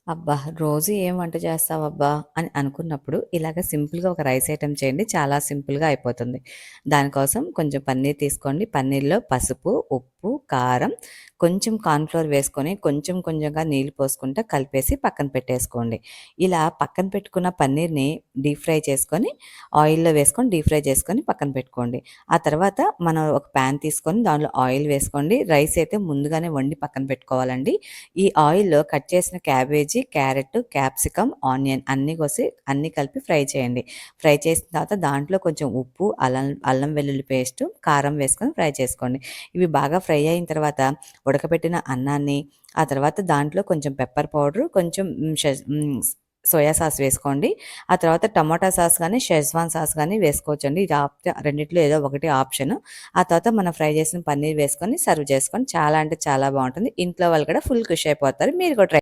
అబ్బా! రోజు ఏం వంట చేస్తావబ్బా! అని అనుకున్నప్పుడు ఇలాగ సింపుల్‌గా ఒక రైస్ ఐటెమ్ చేయండి. చాలా సింపుల్‌గా అయిపోతుంది. దానికోసం కొంచెం పన్నీర్ తీసుకోండి. పన్నీర్‌లో పసుపు, ఉప్పు, కారం, కొంచెం కార్న్‌ఫ్లోర్ వేసుకొని కొంచెం కొంచెంగా నీళ్లు పోసుకుంటా కలిపేసి పక్కన పెట్టేసుకోండి. ఇలా పక్కన పెట్టుకున్న పన్నీర్‌ని డీప్ ఫ్రై చేసుకొని ఆయిల్‌లో వేసుకొని డీప్ ఫ్రై చేసుకొని పక్కన పెట్టుకోండి. ఆ తర్వాత మనం ఒక పాన్ తీసుకొని దానిలో ఆయిల్ వేసుకోండి. రైస్ అయితే ముందుగానే వండి పక్కన పెట్టుకోవాలండి. ఈ ఆయిల్‌లో కట్ చేసిన క్యాబేజీ, క్యారెట్, క్యాప్సికమ్, ఆనియన్ అన్నీ కోసి అన్నీ కలిపి ఫ్రై చేయండి. ఫ్రై చేసిన తర్వాత దాంట్లో కొంచెం ఉప్పు, అల్లం వెల్లుల్లి పేస్టు, కారం వేసుకొని ఫ్రై చేసుకోండి. ఇవి బాగా ఫ్రై అయిన తర్వాత ఉడకబెట్టిన అన్నాన్ని, ఆ తర్వాత దాంట్లో కొంచెం పెప్పర్ పౌడరు, కొంచెం సోయా సాస్ వేసుకోండి. ఆ తర్వాత టమాటా సాస్ గానీ, షెజ్వాన్ సాస్ గానీ వేసుకోవచ్చండి. ఇది రెండిట్లో ఏదో ఒకటి ఆప్షను. ఆ తర్వాత మనం ఫ్రై చేసిన పన్నీర్ వేసుకొని సర్వ్ చేసుకొని చాలా అంటే చాలా బావుంటుంది. ఇంట్లో వాళ్ళు కూడా ఫుల్ ఖుషి అయిపోతారు. మీరు కూడా ట్రై